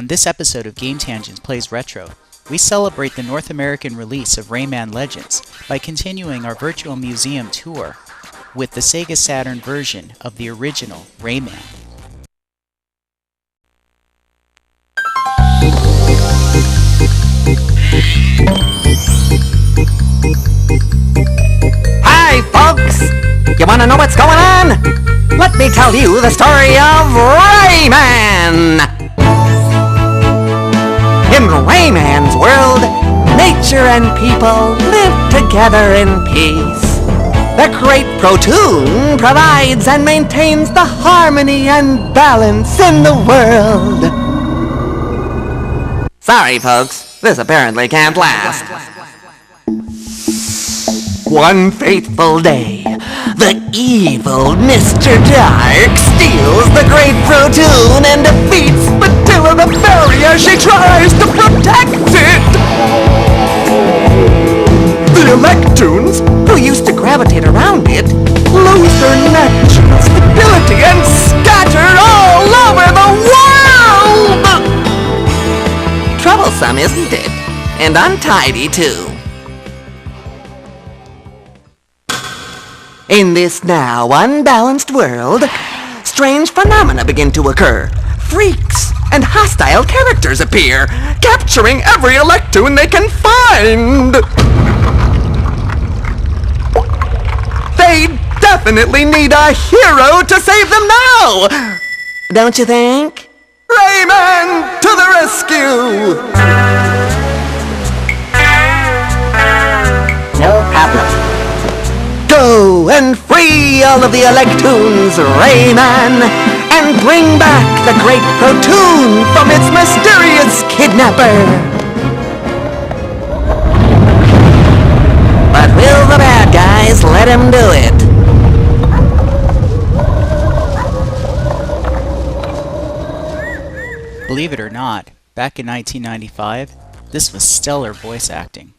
this episode of Game Tangents Plays Retro, we celebrate the North American release of Rayman Legends by continuing our virtual museum tour with the Sega Saturn version of the original Rayman. Hi, folks! You want to know what's going on? Let me tell you the story of Rayman! In Rayman's world, nature and people live together in peace. The Great Protoon provides and maintains the harmony and balance in the world. Sorry, folks. This apparently can't last. One fateful day, the evil Mr. Dark steals the Great Protoon and defeats Matilda the Fairy as she tries to protect it! The Electoons, who used to gravitate around it, lose their natural stability and scatter all over the world! Troublesome, isn't it? And untidy, too. In this now unbalanced world, strange phenomena begin to occur. Freaks and hostile characters appear, capturing every Electoon they can find. They definitely need a hero to save them now! Don't you think? Rayman to the rescue! No problem. Go and free all of the Electoons, Rayman, and bring back the Great Protoon from its mysterious kidnapper. But will the bad guys let him do it? Believe it or not, back in 1995, this was stellar voice acting.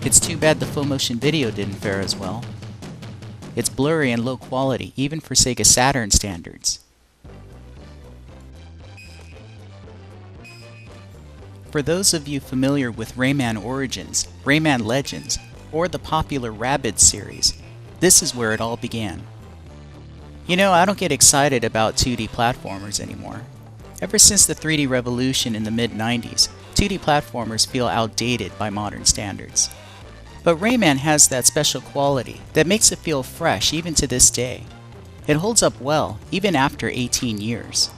It's too bad the full motion video didn't fare as well. It's blurry and low quality, even for Sega Saturn standards. For those of you familiar with Rayman Origins, Rayman Legends, or the popular Rabbids series, this is where it all began. You know, I don't get excited about 2D platformers anymore. Ever since the 3D revolution in the mid-90s, 2D platformers feel outdated by modern standards. But Rayman has that special quality that makes it feel fresh even to this day. It holds up well, even after 18 years.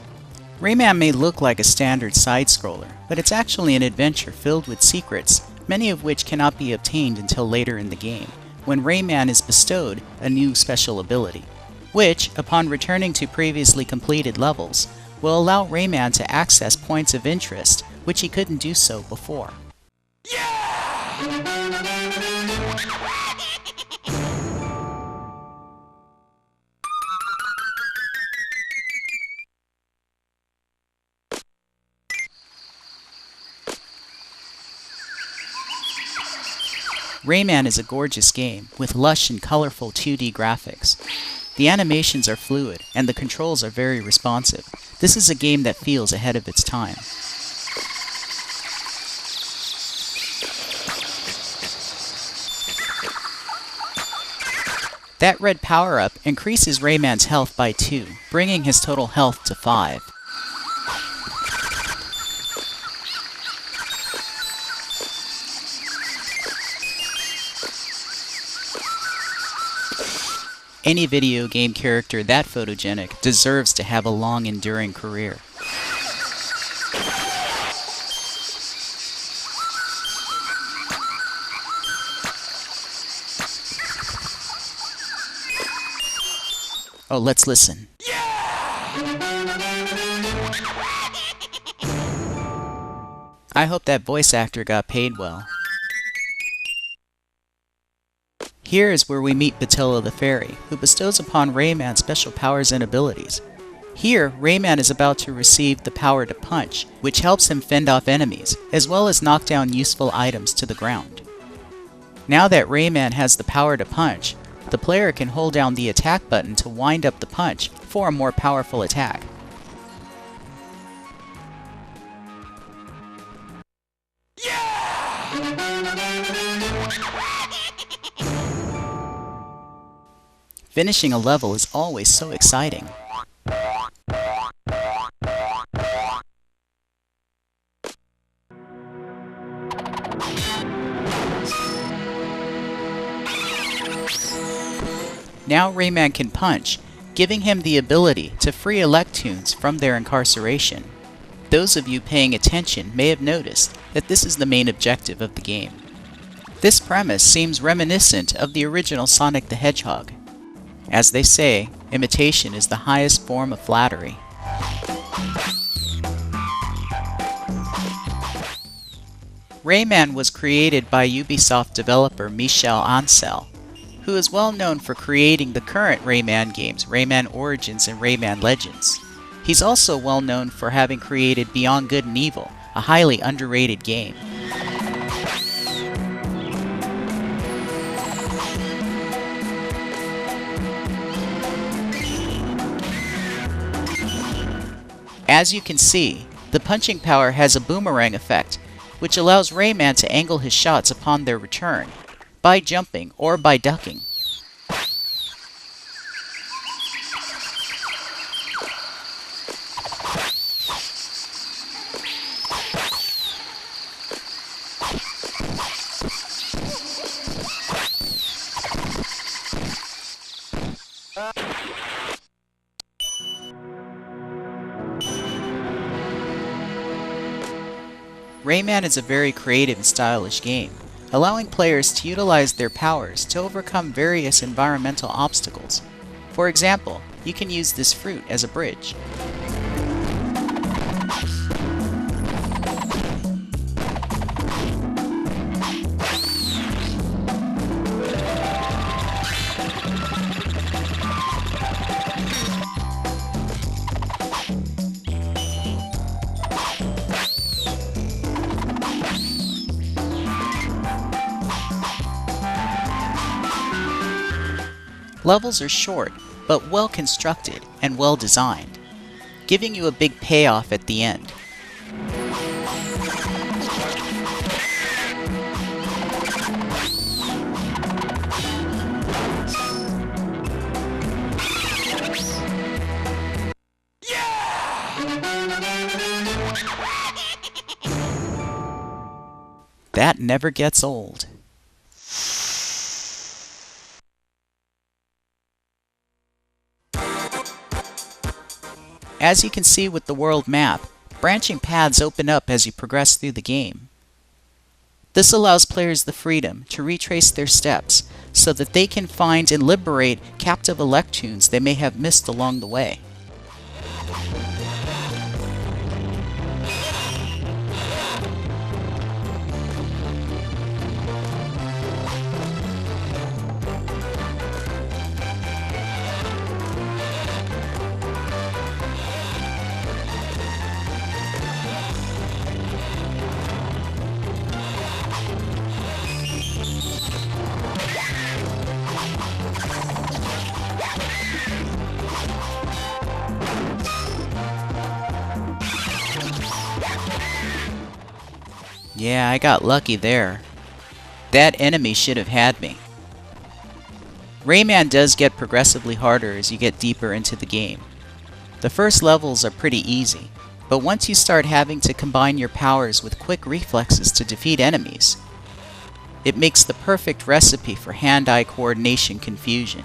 Rayman may look like a standard side-scroller, but it's actually an adventure filled with secrets, many of which cannot be obtained until later in the game, when Rayman is bestowed a new special ability, which, upon returning to previously completed levels, will allow Rayman to access points of interest, which he couldn't do so before. Rayman is a gorgeous game, with lush and colorful 2D graphics. The animations are fluid, and the controls are very responsive. This is a game that feels ahead of its time. That red power-up increases Rayman's health by 2, bringing his total health to 5. Any video game character that photogenic deserves to have a long, enduring career. Oh, let's listen. I hope that voice actor got paid well. Here is where we meet Matilda the Fairy, who bestows upon Rayman special powers and abilities. Here, Rayman is about to receive the power to punch, which helps him fend off enemies, as well as knock down useful items to the ground. Now that Rayman has the power to punch, the player can hold down the attack button to wind up the punch for a more powerful attack. Finishing a level is always so exciting. Now Rayman can punch, giving him the ability to free Electoons from their incarceration. Those of you paying attention may have noticed that this is the main objective of the game. This premise seems reminiscent of the original Sonic the Hedgehog. As they say, imitation is the highest form of flattery. Rayman was created by Ubisoft developer Michel Ancel, who is well known for creating the current Rayman games, Rayman Origins and Rayman Legends. He's also well known for having created Beyond Good and Evil, a highly underrated game. As you can see, the punching power has a boomerang effect, which allows Rayman to angle his shots upon their return, by jumping or by ducking. Rayman is a very creative and stylish game, allowing players to utilize their powers to overcome various environmental obstacles. For example, you can use this fruit as a bridge. Levels are short, but well constructed and well designed, giving you a big payoff at the end. That never gets old. As you can see with the world map, branching paths open up as you progress through the game. This allows players the freedom to retrace their steps so that they can find and liberate captive Electoons they may have missed along the way. Yeah, I got lucky there. That enemy should have had me. Rayman does get progressively harder as you get deeper into the game. The first levels are pretty easy, but once you start having to combine your powers with quick reflexes to defeat enemies, it makes the perfect recipe for hand-eye coordination confusion.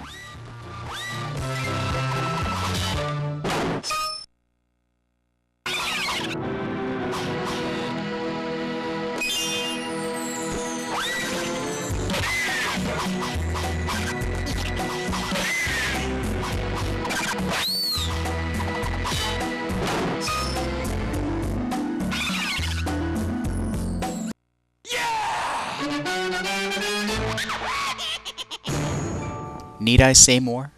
Need I say more?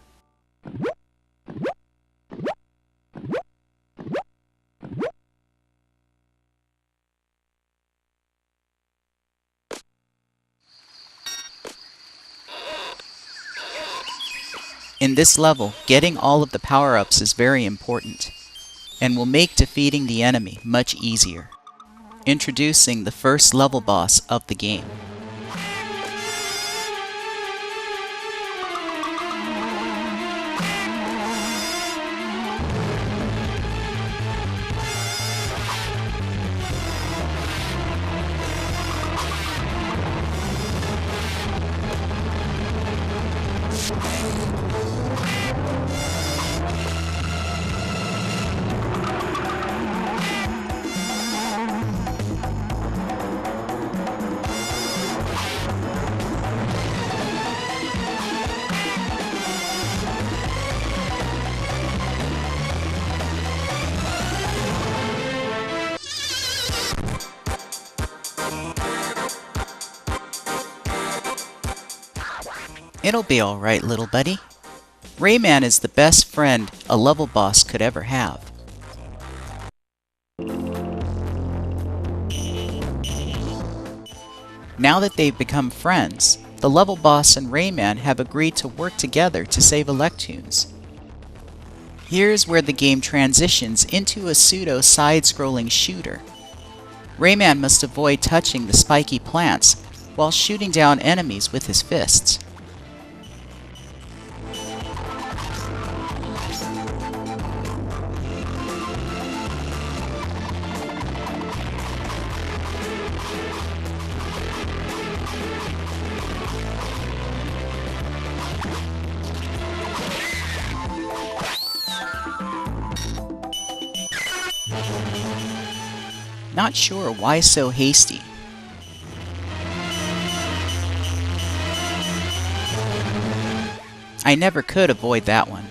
In this level, getting all of the power-ups is very important, and will make defeating the enemy much easier. Introducing the first level boss of the game. It'll be alright, little buddy. Rayman is the best friend a level boss could ever have. Now that they've become friends, the level boss and Rayman have agreed to work together to save Electoons. Here's where the game transitions into a pseudo side-scrolling shooter. Rayman must avoid touching the spiky plants while shooting down enemies with his fists. Not sure why so hasty. I never could avoid that one.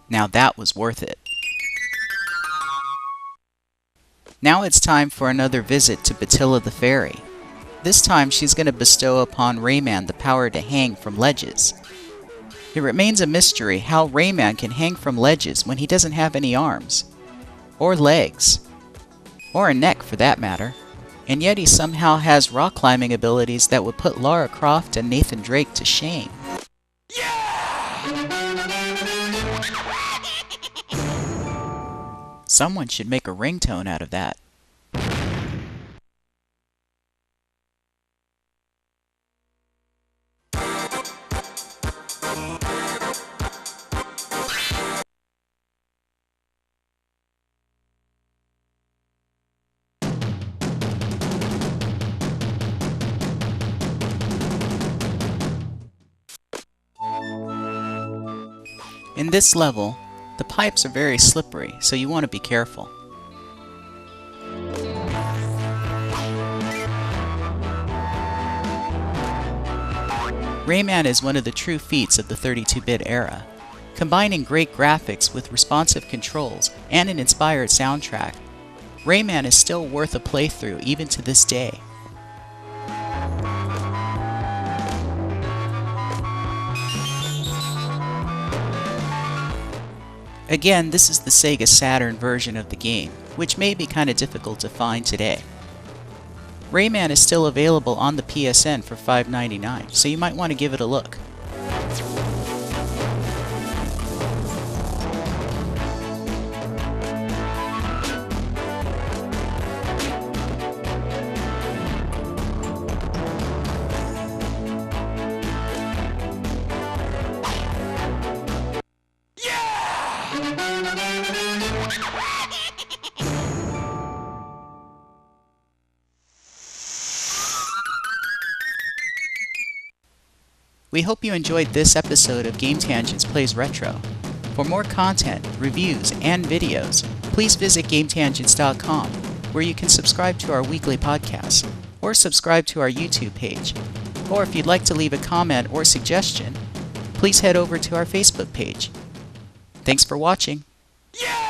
Now that was worth it. Now it's time for another visit to Batilla the Fairy. This time she's going to bestow upon Rayman the power to hang from ledges. It remains a mystery how Rayman can hang from ledges when he doesn't have any arms, or legs, or a neck for that matter, and yet he somehow has rock climbing abilities that would put Lara Croft and Nathan Drake to shame. Someone should make a ringtone out of that. In this level, the pipes are very slippery, so you want to be careful. Rayman is one of the true feats of the 32-bit era. Combining great graphics with responsive controls and an inspired soundtrack, Rayman is still worth a playthrough even to this day. Again, this is the Sega Saturn version of the game, which may be kinda difficult to find today. Rayman is still available on the PSN for $5.99, so you might want to give it a look. We hope you enjoyed this episode of Game Tangents Plays Retro. For more content, reviews, and videos, please visit GameTangents.com, where you can subscribe to our weekly podcast, or subscribe to our YouTube page. Or if you'd like to leave a comment or suggestion, please head over to our Facebook page. Thanks for watching. Yeah!